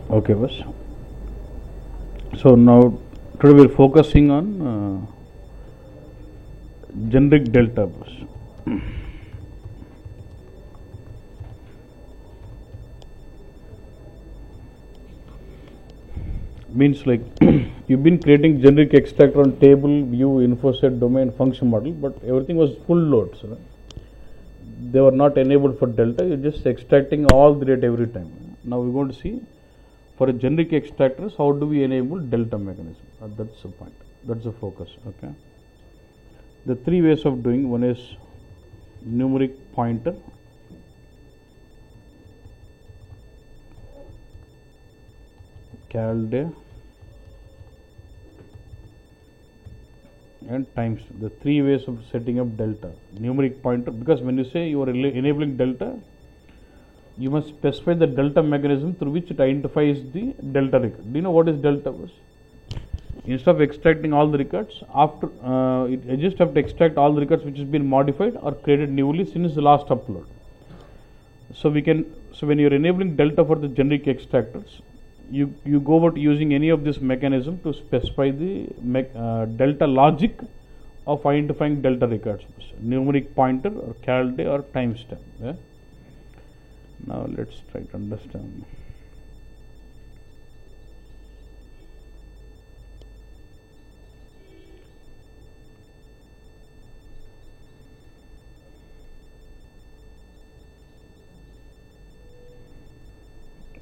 Okay, boss. So now today we are focusing on generic delta, boss. Means like you've been creating generic extractor on table, view, info set, domain, function model, but everything was full loads. Right? They were not enabled for delta. You're just extracting all the data every time. Now we're going to see for a generic extractors how do we enable delta mechanism. That's the point. That's the focus. Okay. The three ways of doing: one is numeric pointer, calde, and times. The three ways of setting up delta. Numeric pointer, because when you say you are enabling delta, you must specify the delta mechanism through which it identifies the delta record. Do you know what is delta? Instead of extracting all the records, after it just have to extract all the records which has been modified or created newly since the last upload. So when you are enabling delta for the generic extractors, you go about using any of this mechanism to specify the delta logic of identifying delta records, numeric pointer or calde or timestamp. Yeah? Now let's try to understand.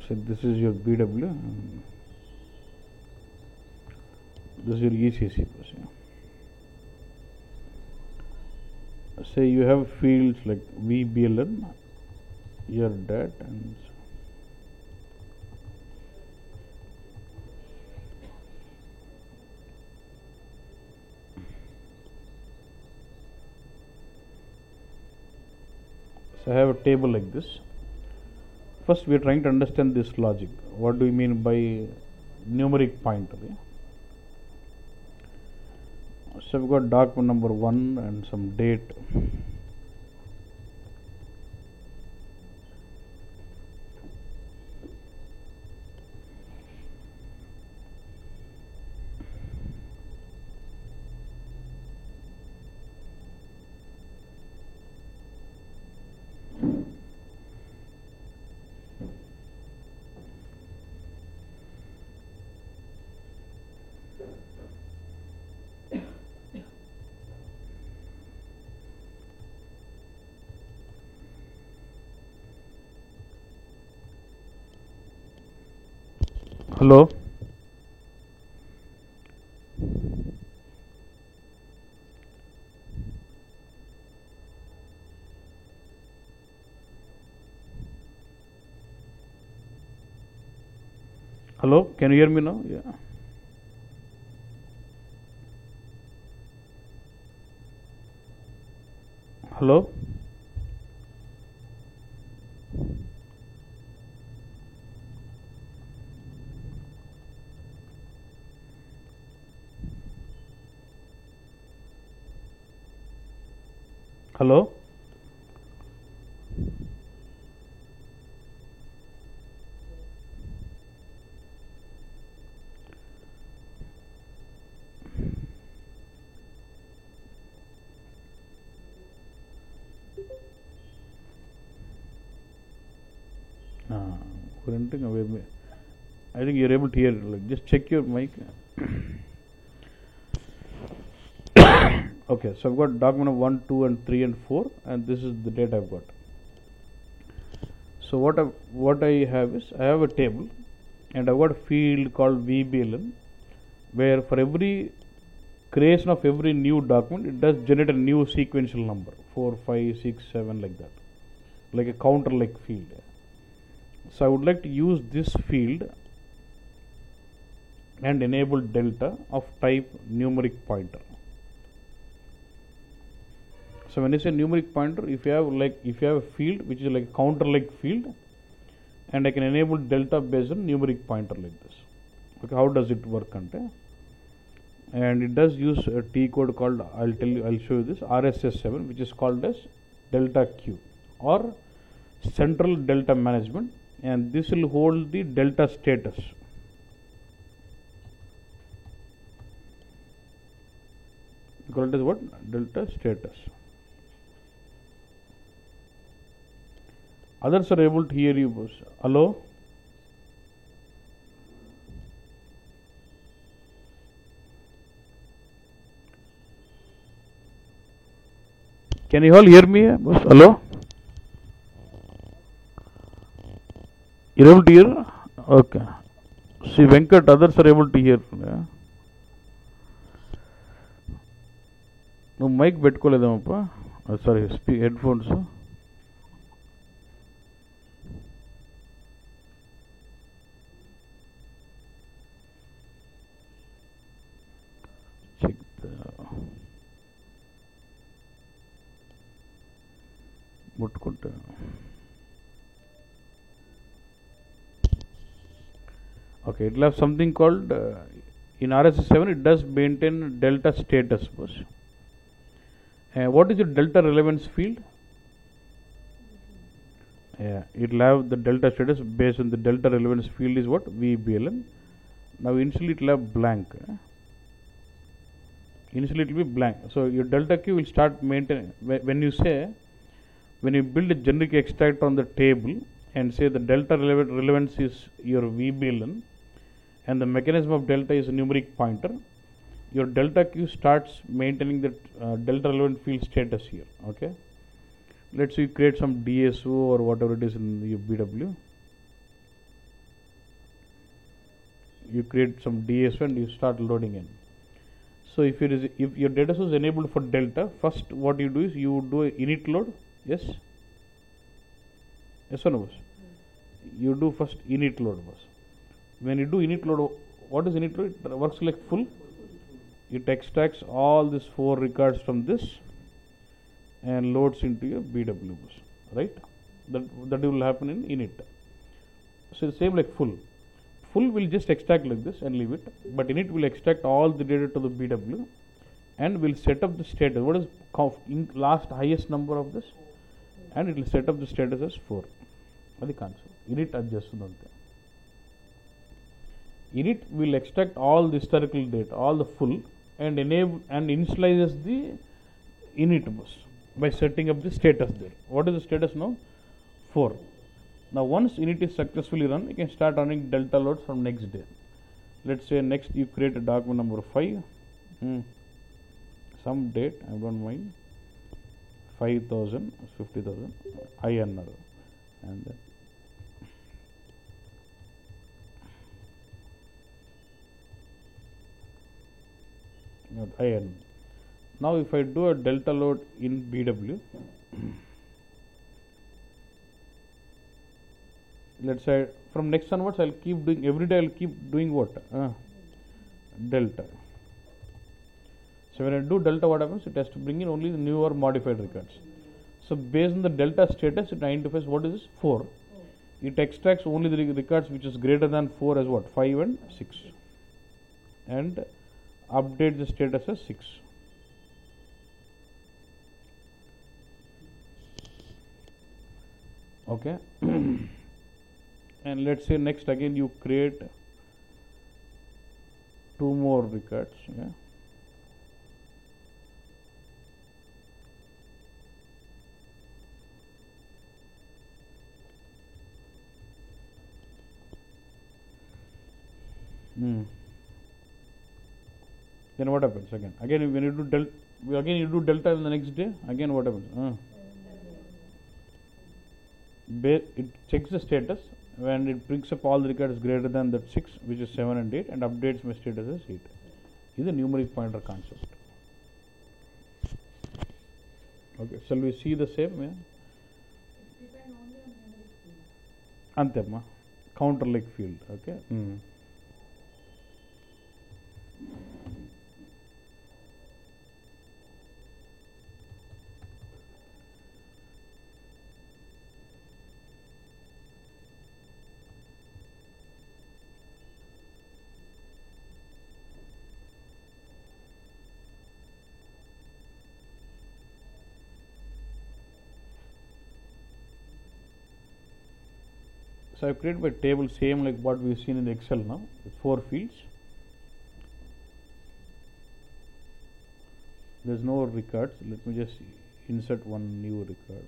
So this is your BW, this is your ECC. Say you have fields like VBLN, year, date, and so I have a table like this. First we are trying to understand this logic. What do we mean by numeric pointer? Yeah? So we've got document number 1 and some date. Hello? Hello? Can you hear me now? Yeah. Hello? Hello? Printing away. I think you're able to hear. Like, just check your mic. Okay, so I've got document of 1, 2, and 3, and 4, and this is the date I've got. So what I have is I have a table, and I've got a field called VBLN, where for every creation of every new document, it does generate a new sequential number, 4, 5, 6, 7, like that, like a counter-like field. So I would like to use this field and enable delta of type numeric pointer. So when I say numeric pointer, if you have a field which is like a counter-like field, and I can enable delta based on numeric pointer like this. Okay, how does it work? And it does use a T code called, I'll show you this, RSS7, which is called as delta Q or central delta management and this will hold the delta status. We call it as what? Delta status. Others are able to hear you, boss. Hello? Can you all hear me, boss? Hello? You're able to hear? Okay. See, Venkat, others are able to hear. Yeah? నువ్వు mic పెట్టుకోలేదమ్మప్ప, sorry headphones. Check ముట్టుకుంటా. Okay, it will have something called in RSS 7 it does maintain delta status. What is your delta relevance field? Yeah, it will have the delta status based on the delta relevance field is what? VBLN. Now initially it will have blank. Initially it will be blank. So your delta Q will start maintaining. When you build a generic extract on the table and say the delta relevance is your VBLN and the mechanism of delta is a numeric pointer, your delta Q starts maintaining the delta relevant field status here. Okay, let's say you create some DSO or whatever it is in your BW. You create some DSO and you start loading in. So if your data source is enabled for delta, first what you do is you do a init load. Yes or no, boss? You do first init load, boss. When you do init load, what is init load? It works like full. It extracts all these 4 records from this and loads into your BW, boss. Right? That will happen in init. So it's same like full. Full will just extract like this and leave it, but init will extract all the data to the BW and will set up the status. What is last highest number of this? And it will set up the status as 4. That's the concept. Init adjustment. Init will extract all the historical data, all the full, and enable and initializes the init bus by setting up the status there. What is the status now? 4. Now once init is successfully run, you can start running delta loads from next day. Let's say next you create a document number 5, some date, I don't mind, 5,000, 50,000 INR, and then IN. Now if I do a delta load in BW, let's say from next onwards I'll keep doing, every day I'll keep doing what? Delta. So when I do delta, what happens? It has to bring in only the new or modified records. So based on the delta status, it identifies what is this? 4. It extracts only the records which is greater than 4 as what? 5 and 6. And update the status as 6. Okay. And let's say next again you create 2 more records. Yeah. Then what happens again? Again when you do delta in the next day, again what happens? It checks the status when it brings up all the records greater than that 6, which is 7 and 8, and updates my status as 8. This is a numeric pointer concept. Okay, shall we see the same? Yeah? Antema, counter like field. Okay. So I've created a table same like what we've seen in the Excel now with 4 fields. There's no records. Let me just insert one new record.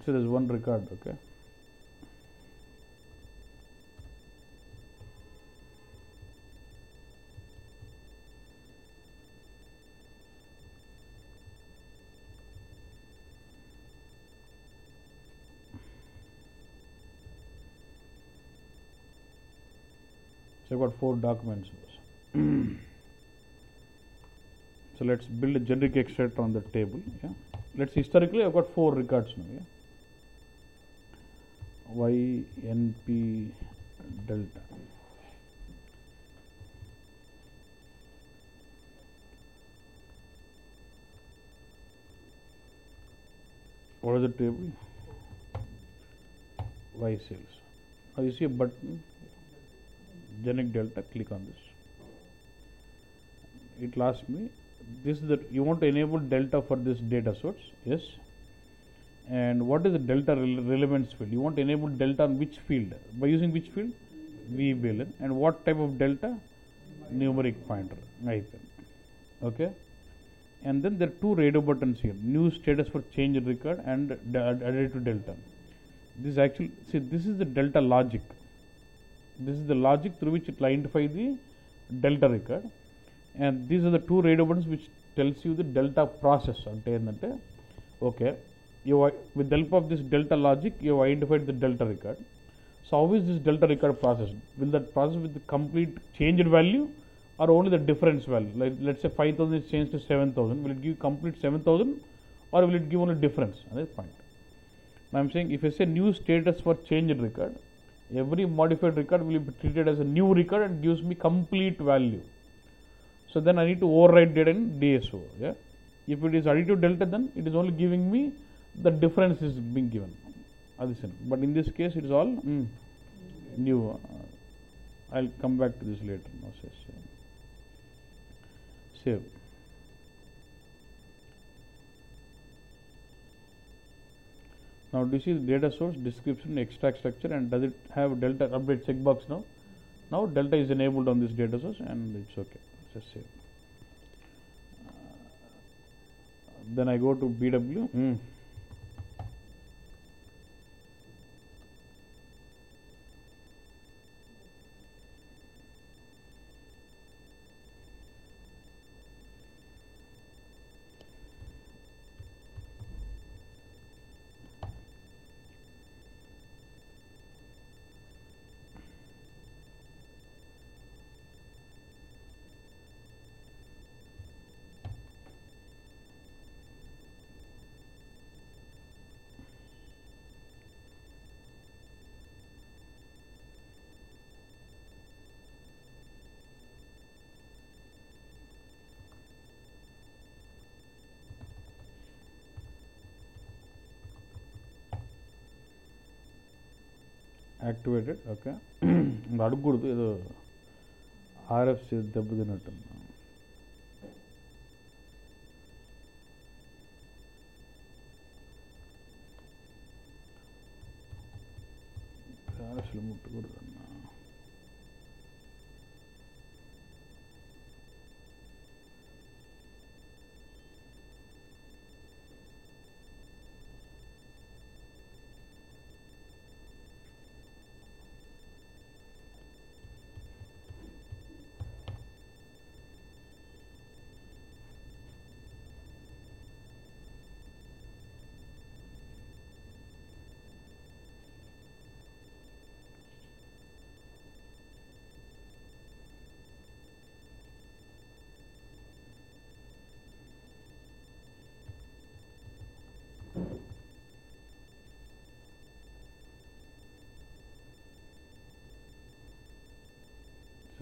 So there's one record, okay. So I've got 4 documents. So let's build a generic extractor on the table. Yeah. Let's historically I've got 4 records now. Yeah. YNP delta. What is the table? Y sales. Now you see a button, generic delta. Click on this. It will ask me, this is the you want to enable delta for this data source. Yes. And what is the delta relevance field? You want to enable delta on which field? By using which field? VBLN. And what type of delta? Numeric pointer. Icon. Okay. And then there are 2 radio buttons here. New status for change in record and added to delta. This is actually, see, this is the delta logic. This is the logic through which it will identify the delta record. And these are the 2 radio buttons which tells you the delta process. Okay. With the help of this delta logic, you have identified the delta record. So how is this delta record processed? Will that process with the complete changed value or only the difference value? Like let's say 5,000 is changed to 7,000. Will it give complete 7,000 or will it give only difference? That's the point. Now I'm saying if I say new status for changed record, every modified record will be treated as a new record and gives me complete value. So then I need to override data in DSO. Yeah. If it is additive delta, then it is only giving me the difference is being given. But in this case, it is all new. I'll come back to this later. No, save. Now, do you see the data source, description, extract structure, and does it have delta update checkbox now? Now, delta is enabled on this data source, and it's okay. Just save. Then I go to BW. Activated, okay. అడగకూడదు ఏదో RF దెబ్బతిన్నట్టు. అసలు ముట్టకూడదు అన్న.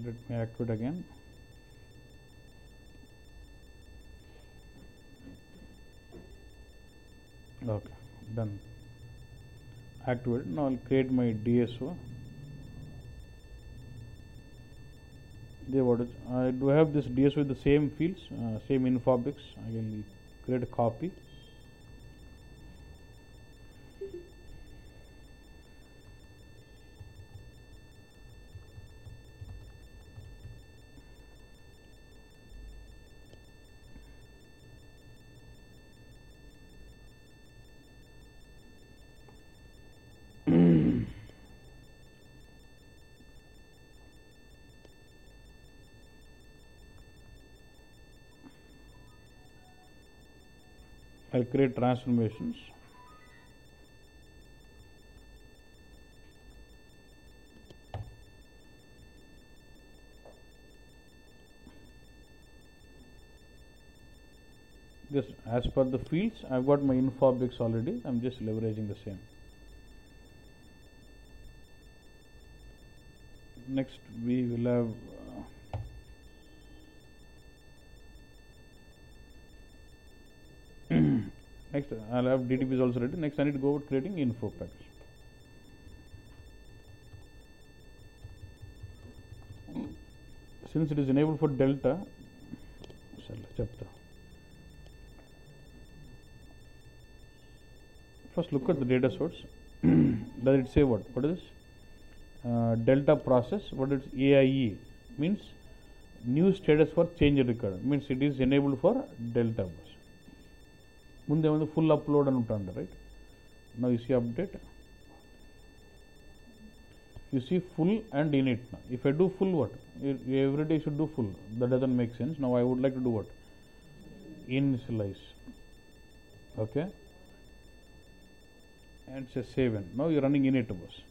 Let me activate again. Okay, done. activated. Now I'll create my DSO. There, what is, I do have this DSO with the same fields, same info objects. I will create a copy. I'll create transformations. This, as per the fields, I've got my info objects already. I'm just leveraging the same. Next, we will have next I'll have DTPs also ready. Next, I need to go about creating info package. Since it is enabled for delta, first look at the data source. Does it say what? What is this? Delta process. What is AIE? Means new status for change record. Means it is enabled for delta bus. Munde on the full upload and uttanda, right? Now you see update. You see full and init. Now if I do full, what? Every day should do full. That doesn't make sense. Now I would like to do what? Initialize. Okay. And say save in. Now you're running init bus.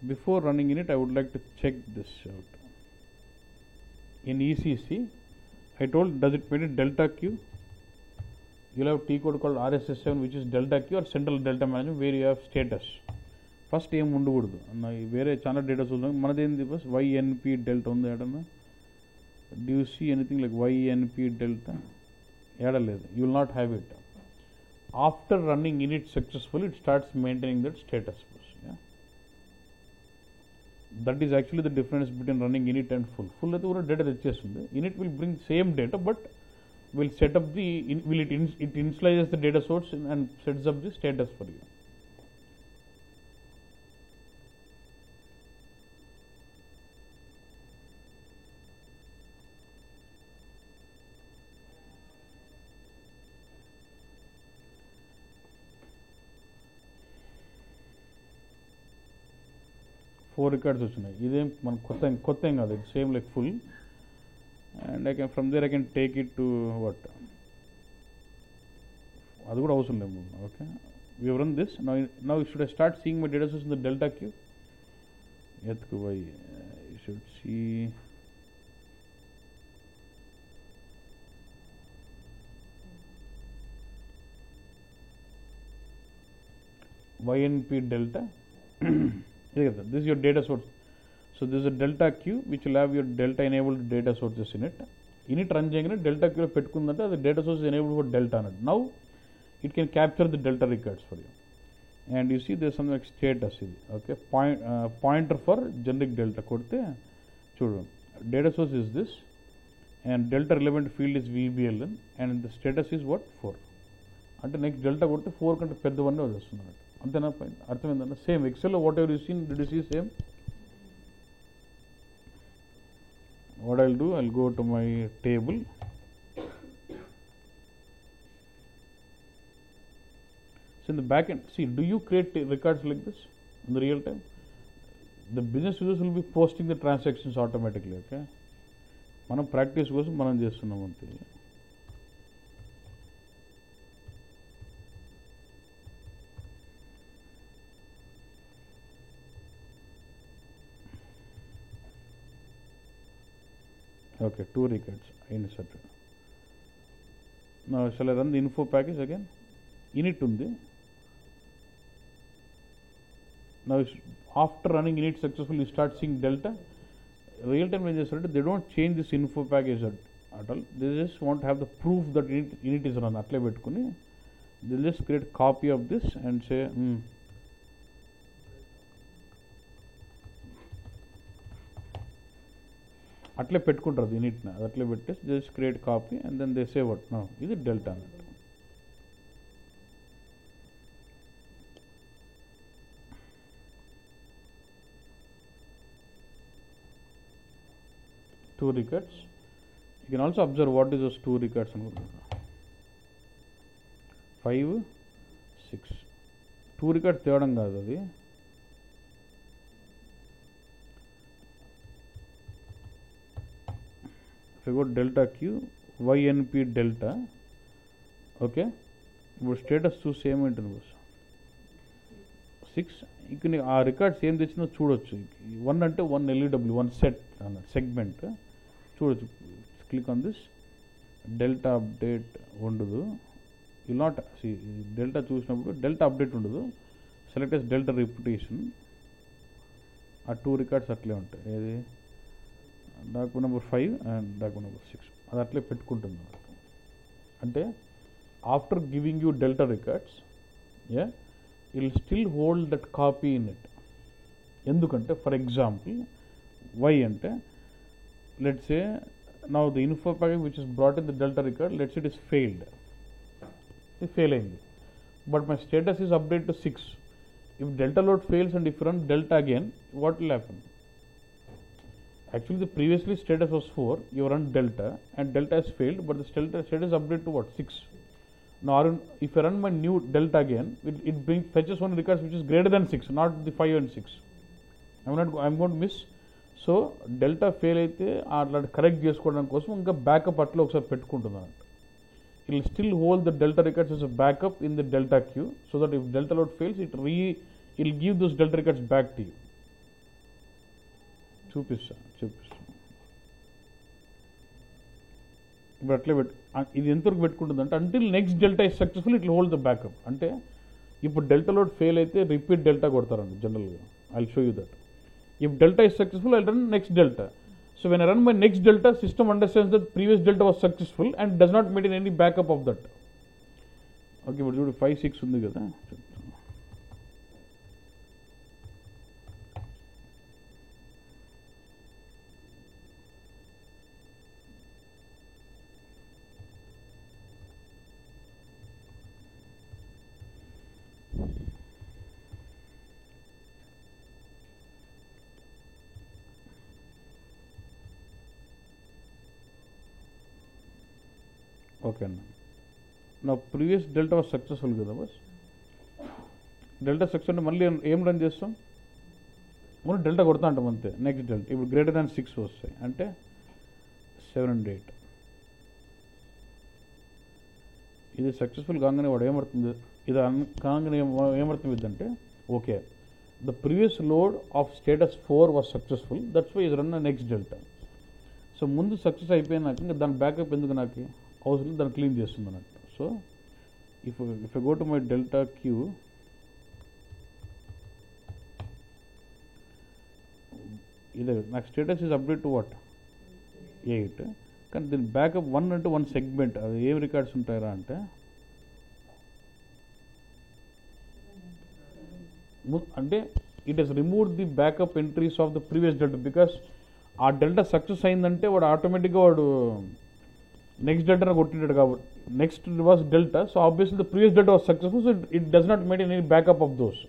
Before running init, I would like to check this out. In ECC, I told, does it mean delta Q? You'll have T code called RSS7, which is delta Q or central delta management, where you have status. First ఏం ఉండకూడదు అన్న వేరే చాలా data చూద్దాం మనది ఏంది bus YNP delta ఉంది ఏడన్నా do you see anything like YNP delta ఏడలేదు you will not have it. After running init successfully, it starts maintaining that status bus. Yeah? That is actually the difference between running init and full. Full అయితే కూడా data తెచ్చేస్తుంది. Init will bring same data, but will set up the it initializes the data source and sets up the status for you. Four records వచ్చినాయి ఇదేం మన కొత్త ఏం కాదు ఇది same like full and I can from there I can take it to what అది కూడా అవసరం లేదు okay we have run this now should I start seeing my data source in the delta queue ఎత్తుకు పోయి you should see YNP delta this is your data source. So this is a delta queue which will have your delta enabled data sources in it. Init run చేయగానే delta queue పెట్టుకుందంటే అది data source is enabled for delta అన్నట్టు. Now it can capture the delta records for you. And you see there is something like status ఇది okay pointer for generic delta కొడితే చూడు data source is this and delta relevant field is VBLN and the status is what 4 అంటే next delta కొడితే 4 కంటే పెద్దవన్నీ వస్తుంది అన్నట్టు అంతేనా అర్థమైందన్న సేమ్ ఎక్సెల్లో whatever you seen did you see same what I'll do I'll go to my table so in the back end see do you create records like this in the real time the business users will be posting the transactions automatically okay మనం practice కోసం మనం చేస్తున్నాం అంతే okay 2 records inserted. Now shall I run the info package again? Init undi. Now after running init successfully you start seeing delta. Real time when they don't change this info package at all. They just want to have the proof that init is run. Atle pettukoni they'll just create copy of this and say అట్లే పెట్టుకుంటారు దీనిటిని, అది అట్లే పెట్టేసి just create copy and then they save out. ఇది delta అన్నట్టు. Two records. You can also observe what is those two records. 5, 6. Two records తేవడం కాదు అది. If I go delta Q, YNP delta, okay, ఇప్పుడు స్టేటస్ చూసి ఏమేంటుంది bus 6. ఇక ఆ records ఏం తెచ్చినా చూడొచ్చు. 1 అంటే 1 LEW, 1 సెట్ అన్న సెగ్మెంట్ చూడొచ్చు. Click on this, delta update ఉండదు. యు నాట్ సి డెల్టా చూసినప్పుడు డెల్టా అప్డేట్ ఉండదు. Select S delta repetition. ఆ 2 రికార్డ్స్ అట్లే ఉంటాయి. ఏది document number 5 and document number 6 అది అట్లే పెట్టుకుంటుంది. అంటే after giving you delta records it will still hold that copy in it. ఎందుకంటే ఫర్ ఎగ్జాంపుల్ వై అంటే let's say now the info packet which is brought in the delta record, let's it is failed. ఇది fail అయింది, but my status is update to 6. If delta load fails and if run delta again, what will happen? Actually the previously status was 4, you run delta and delta has failed, but the status update to what? 6. Now if I run my new delta again, it fetches one records which is greater than 6, not the 5 and 6. I'm going to miss. So delta fail అయితే అట్లా correct చేసుకోవడం కోసం ఇంకా backup అట్లా ఒకసారి పెట్టుకుంటున్నాను. It will still hold the delta records as a backup in the delta queue, so that if delta load fails, it will give those delta records back to you. చూపిస్తాను ఇప్పుడు అట్లే ఇది ఎంతవరకు పెట్టుకుంటుంది అంటే until next delta is successful it hold the backup. అంటే ఇప్పుడు delta load fail అయితే రిపీట్ డెల్టా కొడతారండి జనరల్గా. I will show you that. If delta is successful I run next delta. So when I run my next delta, system understands that previous delta was successful and does not maintain any backup of that. Okay, ఇప్పుడు చూడు 5, 6 ఉంది కదా. Okay అన్న, నా previous delta was successful కదా bus. Delta success అంటే మళ్ళీ ఏం రన్ చేస్తాం? మనం డెల్టా కొడతా అంటాం అంతే. నెక్స్ట్ డెల్టా ఇప్పుడు గ్రేటర్ దాన్ 6 వస్తాయి అంటే 7 and 8. ఇది సక్సెస్ఫుల్ కాగానే వాడు ఏమడుతుంది, ఇది కాగానే ఏమడుతుంది అంటే okay the previous load of status 4 was successful, that's why is run next delta. So ముందు సక్సెస్ అయిపోయినాక ఇంకా దాని బ్యాకప్ ఎందుకు నాకు అవసరం, దాన్ని క్లీన్ చేస్తుంది అన్నట్టు. So if I go to my delta queue, ఇదే నాకు status is update to what 8, కానీ దీని బ్యాకప్ 1 అంటే 1 సెగ్మెంట్. అది ఏం రికార్డ్స్ ఉంటాయరా అంటే it has remove the backup entries of the previous delta. Because ఆ డెల్టా సక్సెస్ అయిందంటే వాడు ఆటోమేటిక్గా వాడు నెక్స్ట్ డెల్టా కొట్టింటాడు కాబట్టి next was delta. So obviously the previous delta was successful, so it does not maintain any backup of those.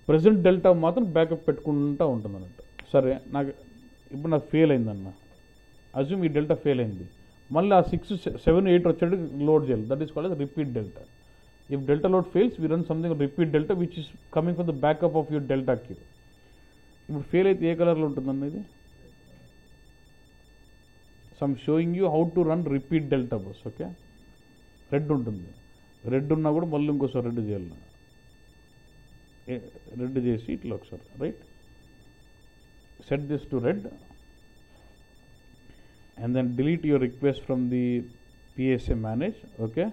Present delta మాత్రం backup పెట్టుకుంటూ ఉంటుంది అన్నట్టు. సరే నాకు ఇప్పుడు నాకు ఫెయిల్ అయిందన్న, అజ్యూమ్ ఈ డెల్టా ఫెయిల్ అయింది, మళ్ళీ ఆ 6, 7, 8 వచ్చేది లోడ్ చేయాలి. That is called repeat delta. If delta load fails we run something repeat delta which is coming from the backup of your delta queue. ఇప్పుడు ఫెయిల్ అయితే ఏ కలర్లో ఉంటుందన్న ఇది? Some showing you how to run repeat delta boss. Okay, red ఉంటుంది. Red ఉన్నా కూడా మళ్ళీ ఇంకోసారి రెడ్ చేయాలి. రెడ్ చేసి ఇట్లా ఒకసారి right set this to red and then delete your request from the PSA manage. Okay,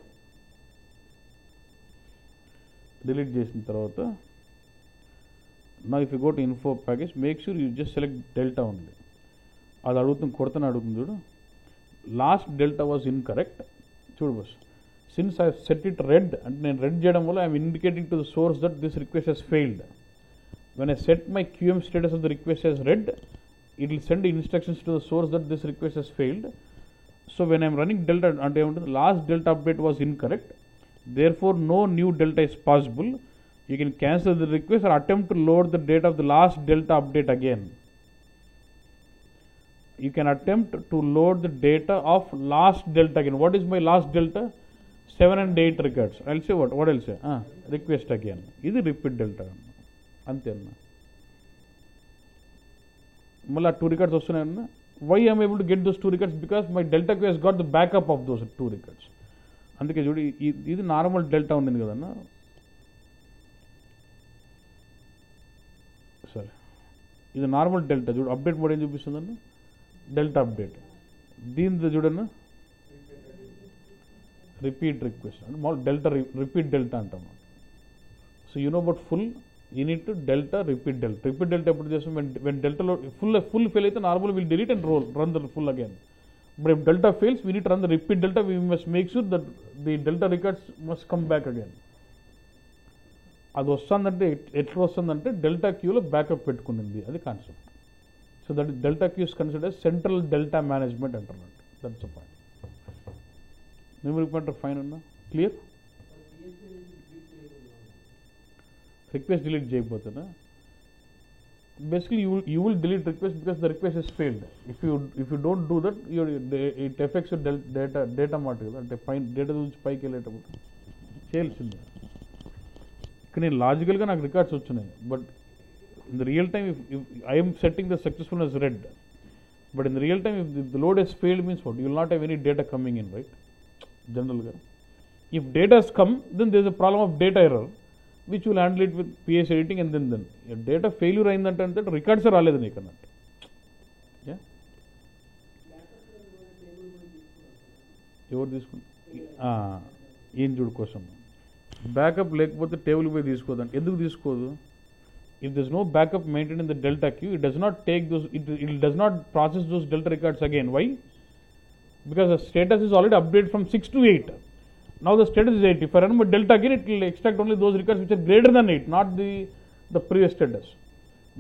delete చేసిన తర్వాత now if you go to info package, make sure you just select delta only. అది అడుగుతుంది, కొడతాను అడుగుతుంది చూడు. లాస్ట్ డెల్టా వాజ్ ఇన్కరెక్ట్ చూడు boss. Since I set it red అంటే నేను రెడ్ చేయడం వల్ల I'm indicating to the source that this request has failed. When I set my QM status of the request has red, it will send instructions to the source that this request has failed. So when I am running delta, the last delta update was incorrect, therefore no new delta is possible. You can cancel the request or attempt to load the data of the last delta update again. You can attempt to load the data of last delta again. What is my last delta? 7 and 8 records. I'll say what I'll say? Request again. This is repeat delta. Ante anna. Malla 2 records vastunayana. Why I am able to get those 2 records? Because my delta queue has got the backup of those 2 records. Andike chudi ఇది normal delta ఉంది కదన్నా. సరే, ఇది normal delta చూడు. Update mode ఏం చూపిస్తుందన్న? Delta update. దీని చూడన్నా repeat request అంటే మామూలు డెల్టా రిపీట్ డెల్టా అంటాం. So you know about full unit to delta repeat delta. Repeat delta ఎప్పుడు చేస్తాం? వెన్ డెల్టాలో ఫుల్ ఫెయిల్ అయితే normal will delete and run the full again. But if delta fails, we need to run the repeat delta. We must make sure that the delta records must come back again. అది వస్తుందంటే ఎట్లా వస్తుందంటే delta క్యూలో backup పెట్టుకుంది. అది concept. So that delta queue is considered central delta management అంటున్నట్టు. That's a point. Numeric pointer fine అన్నా clear. Request delete చేయకపోతేనా? Basically you will delete request because the request has failed. If you don't do that, it affects your data మాట కదా. అంటే పైన data నుంచి పైకి వెళ్ళేటప్పుడు చేయాల్సిందే. ఇక్కడ నేను లాజికల్గా నాకు రికార్డ్స్ వచ్చినాయి. But in the real time if I am setting the successful as red, but in the real time if the load has failed means what? You will not have any data coming in, right? Generally, if data has come, then there is a problem of data error, which will handle it with PS editing and then data failure అయిందంటే records రాలేదు నీకు అన్నట్టు. ఎవరు తీసుకుంటా ఏం చూడు కోసం backup లేకపోతే టేబుల్ పోయి తీసుకోదండి. ఎందుకు తీసుకోదు? If this no backup maintain in the delta queue, it does not take those, it does not process those delta records again. Why? Because the status is already update from 6 to 8. Now the status is 8. If I run my delta again, it will extract only those records which are greater than 8, not the previous status.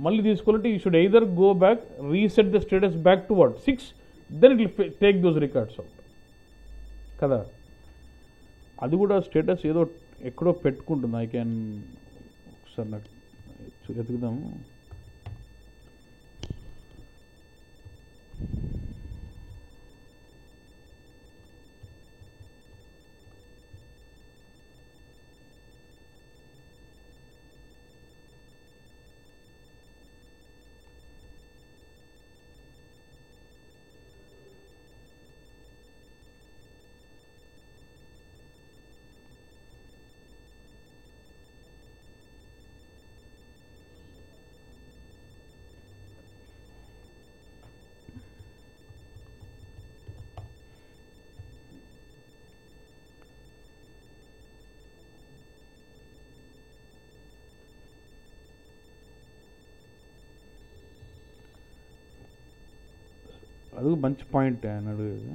Malli this quality, you should either go back, reset the status back to what? 6, then it will take those records out. Kada. Adi kuda status edo ekkado pettukuntundi. I can ఒకసారి నాకు ఎతుకుదాము. అది మంచి point అని అడిగేది.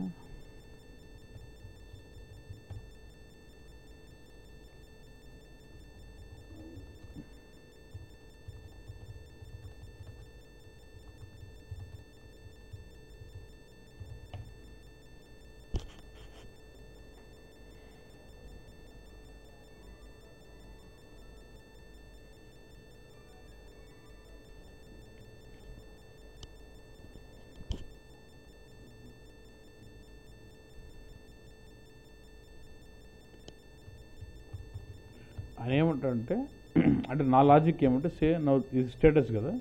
ఆయన ఏమంటాడంటే, అంటే నా లాజిక్ ఏమంటే, సే నా ఇది స్టేటస్ కదా,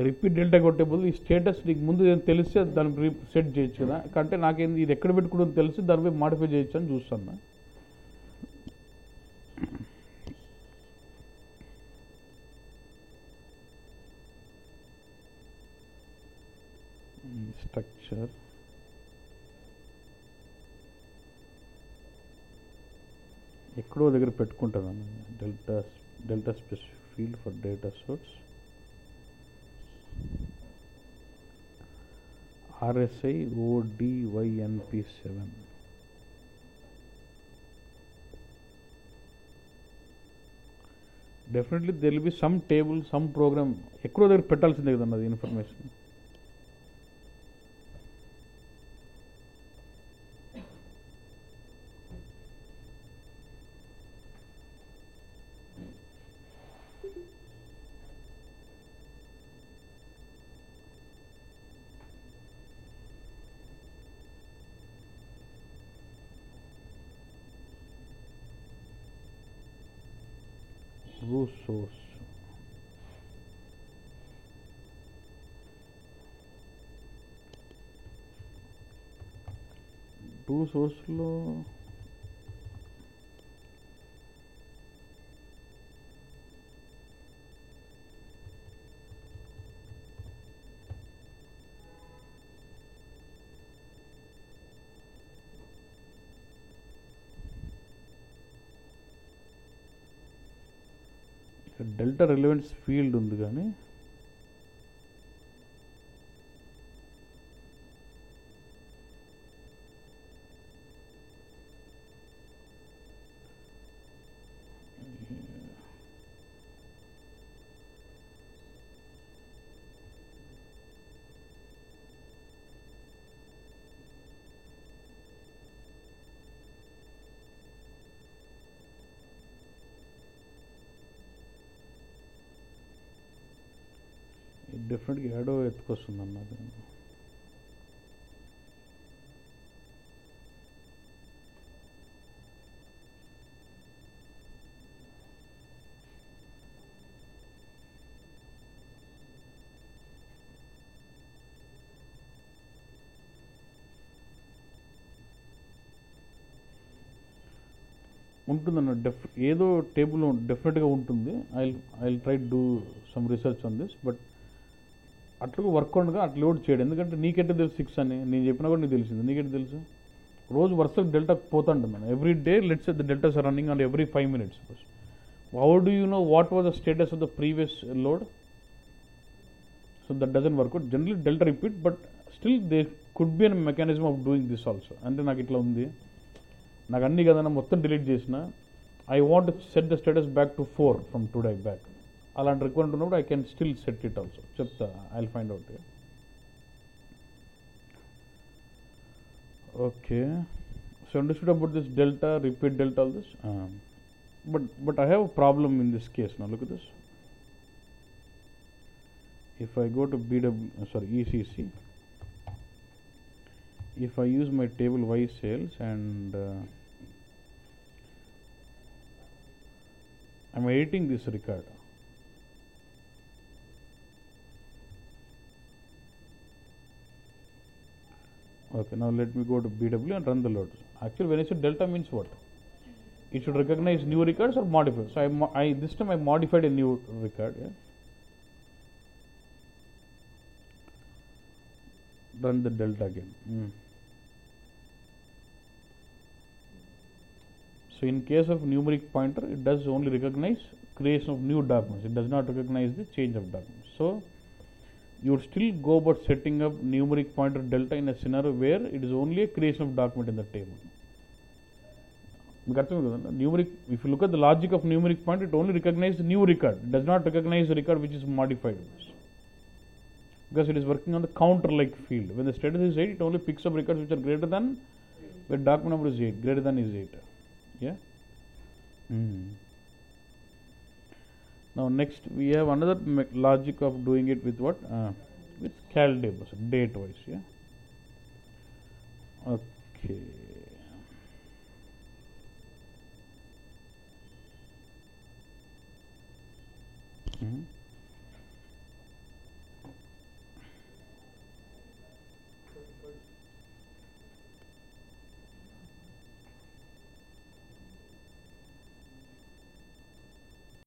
రిపీట్ డెల్టా కొట్టే బదులు ఈ స్టేటస్ నీకు ముందు తెలిస్తే దాన్ని సెట్ చేయొచ్చు కదా. అంటే నాకేంది ఇది ఎక్కడ పెట్టుకుంటుందో తెలిసి దానిపై మాడిఫై చేయొచ్చు అని చూస్తాను. స్ట్రక్చర్ ఎక్కడో దగ్గర పెట్టుకుంటాను. Delta specific field for data source RSI ODYNP7. Definitely there will be some table, some program ఎక్కడో దగ్గర పెట్టాల్సిందే కదన్నది information. true source. True source లో డెల్టా రిలవెన్స్ ఫీల్డ్ ఉంది కానీ డెఫినెట్గా యాడో ఎత్తుకొస్తుంది అన్నది. ఉంటుందన్న ఏదో టేబుల్ డెఫినెట్గా ఉంటుంది. I try do some research on this, but అట్లా వర్క్ ఉండగా అట్లా లోడ్ చేయడం. ఎందుకంటే నీకెట్టే తెలుసు 6 అని నేను చెప్పినా కూడా నీకు తెలిసింది. నీకెట్టే తెలుసు? రోజు వరుసగా డెల్టా పోతుంటుంది మనం. Every day let's the deltas are running on every 5 minutes. How do you know what was the status of the previous load? So that doesn't work out. Generally delta repeat, but still they could be an mechanism of doing this also. అంటే నాకు ఇట్లా ఉంది, నాకు అన్నీ కదన్నా మొత్తం delete చేసిన, I want set the status back to 4 from today back. అలాంటి రిక్వైర్మెంట్ ఉన్నప్పుడు I can still set it also. చెప్తా, I will find out. Okay, so understood about this delta, repeat delta, all this. But I have a problem in this case. Now look at this. If I go to ECC, if I use my table Y sales and I'm editing this record. Okay, now let me go to BW and run the load. Actually, when I say delta means what? It should recognize new records or modify. So this time I modified a new record. Yeah? Run the delta again. So in case of numeric pointer, it does only recognize creation of new documents. It does not recognize the change of documents. So you would still go about setting up numeric pointer delta in a scenario where it is only a creation of document in the table. Numeric, if you look at the logic of numeric pointer, it only recognizes the new record. It does not recognize the record which is modified, because it is working on the counter like field. When the status is 8, it only picks up records which are greater than, where document number is 8, greater than is 8. Yeah. Now next we have another logic of doing it with what? With cal tables, date wise. Yeah. Okay. Mm-hmm.